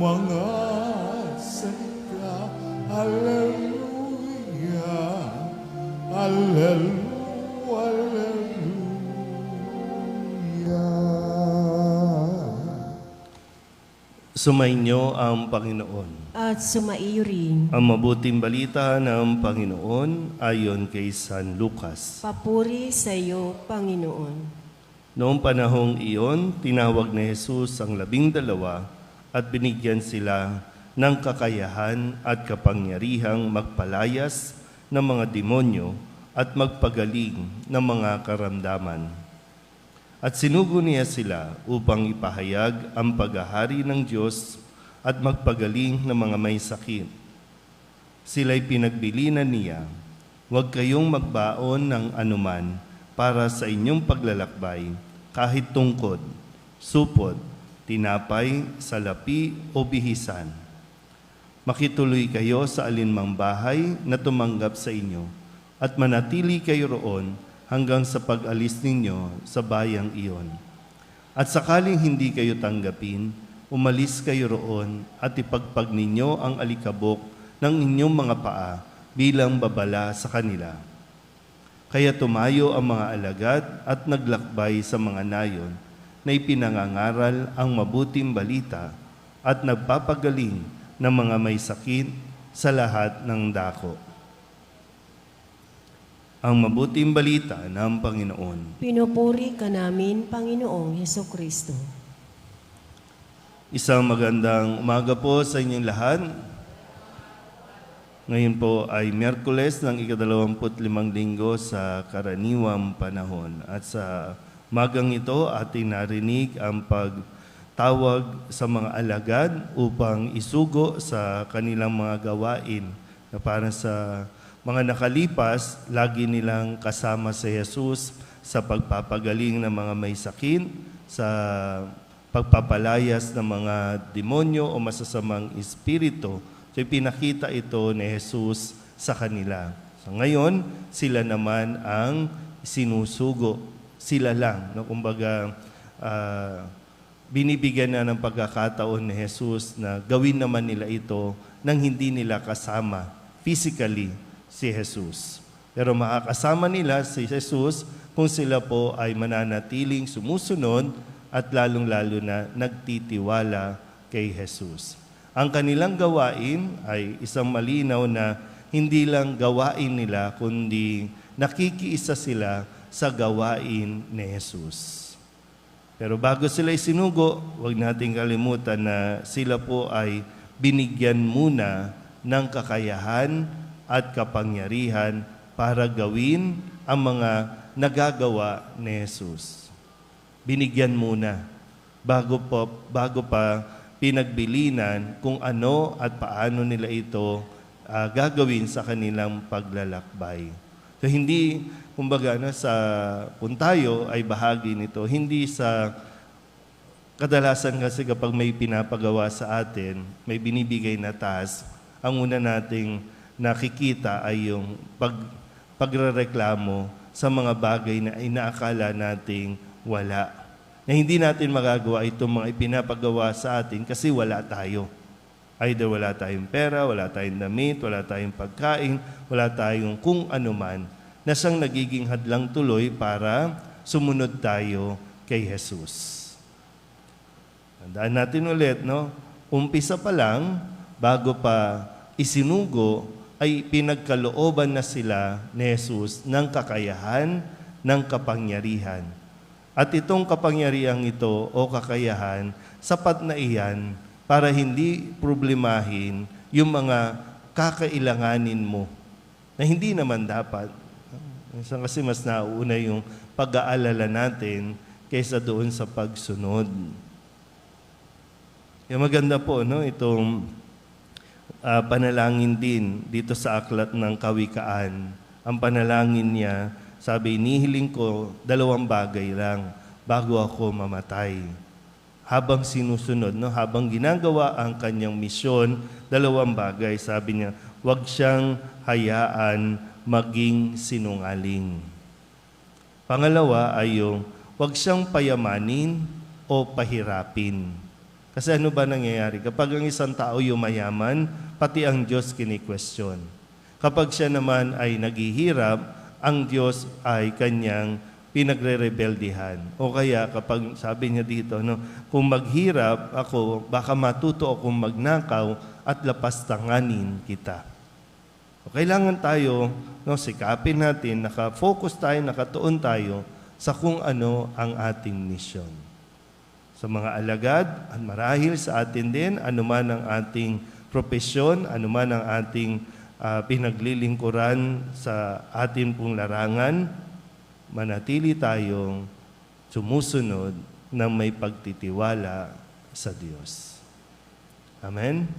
mga salita. Hallelujah, hallelujah. Sumainyo ang Panginoon. At sumaiyo rin. Ang mabuting balita ng Panginoon ayon kay San Lucas. Papuri sa iyo, Panginoon. Noong panahong iyon, tinawag ni Jesus ang 12 at binigyan sila ng kakayahan at kapangyarihang magpalayas ng mga demonyo at magpagaling ng mga karamdaman. At sinugo niya sila upang ipahayag ang paghahari ng Diyos at magpagaling ng mga may sakit. Sila'y pinagbilinan niya, huwag kayong magbaon ng anuman para sa inyong paglalakbay, kahit tungkod, supot, tinapay, salapi o bihisan. Makituloy kayo sa alinmang bahay na tumanggap sa inyo at manatili kayo roon hanggang sa pag-alis ninyo sa bayang iyon. At sakaling hindi kayo tanggapin, umalis kayo roon at ipagpag ninyo ang alikabok ng inyong mga paa bilang babala sa kanila. Kaya tumayo ang mga alagad at naglakbay sa mga nayon na ipinangangaral ang mabuting balita at nagpapagaling ng mga may sakit sa lahat ng dako. Ang mabuting balita ng Panginoon. Pinupuri ka namin, Panginoong Hesukristo. Isang magandang umaga po sa inyong lahat. Ngayon po ay Miyerkules ng ika-25 linggo sa karaniwang panahon. At sa magang ito ating narinig ang pagtawag sa mga alagad upang isugo sa kanilang mga gawain na para sa mga nakalipas, lagi nilang kasama si Jesus sa pagpapagaling ng mga may sakit, sa pagpapalayas ng mga demonyo o masasamang espiritu. So pinakita ito ni Jesus sa kanila. So ngayon, sila naman ang sinusugo. Sila lang. No? Kumbaga, binibigyan na ng pagkakataon ni Jesus na gawin naman nila ito nang hindi nila kasama physically si Jesus. Pero makakasama nila si Jesus kung sila po ay mananatiling sumusunod at lalong-lalo na nagtitiwala kay Jesus. Ang kanilang gawain ay isang malinaw na hindi lang gawain nila, kundi nakikiisa sila sa gawain ni Jesus. Pero bago sila isinugo, huwag nating kalimutan na sila po ay binigyan muna ng kakayahan at kapangyarihan para gawin ang mga nagagawa ni Jesus. Binigyan muna bago pa pinagbilinan kung ano at paano nila ito gagawin sa kanilang paglalakbay. So hindi, kumbaga, sa kung tayo ay bahagi nito, hindi sa kadalasan kasi kapag may pinapagawa sa atin, may binibigay na task, ang una nating nakikita ay yung pagrereklamo sa mga bagay na inaakala nating wala. Na hindi natin magagawa itong mga ipinapagawa sa atin kasi wala tayo. Either wala tayong pera, wala tayong damit, wala tayong pagkain, wala tayong kung anuman na siyang nagiging hadlang tuloy para sumunod tayo kay Jesus. Tandaan natin ulit, no? Umpisa pa lang, bago pa isinugo, ay pinagkalooban na sila ni Jesus ng kakayahan, ng kapangyarihan. At itong kapangyarihan ito o kakayahan, sapat na iyan para hindi problemahin yung mga kakailanganin mo na hindi naman dapat. Minsan kasi mas nauuna yung pag-aalala natin kaysa doon sa pagsunod. Yung maganda po, no, itong panalangin din dito sa aklat ng Kawikaan. Ang panalangin niya, sabi, nihiling ko 2 bagay lang bago ako mamatay. Habang sinusunod, no, habang ginagawa ang kanyang misyon, 2 bagay, sabi niya, huwag siyang hayaan maging sinungaling. Pangalawa ay yung huwag siyang payamanin o pahirapin. Kasi ano ba nangyayari? Kapag ang isang tao yumayaman, pati ang Diyos kini-question. Kapag siya naman ay naghihirap, ang Diyos ay kanyang pinagre-rebeldihan. O kaya kapag sabi niya dito, no, kung maghirap ako, baka matuto akong magnakaw at lapastanganin kita. O kailangan tayo, no, sikapin natin, nakafocus tayo, nakatuon tayo sa kung ano ang ating misyon. Sa mga alagad, at marahil sa atin din, anuman ang ating propesyon, anuman ang ating pinaglilingkuran sa atin pong larangan, manatili tayong sumusunod ng may pagtitiwala sa Diyos. Amen?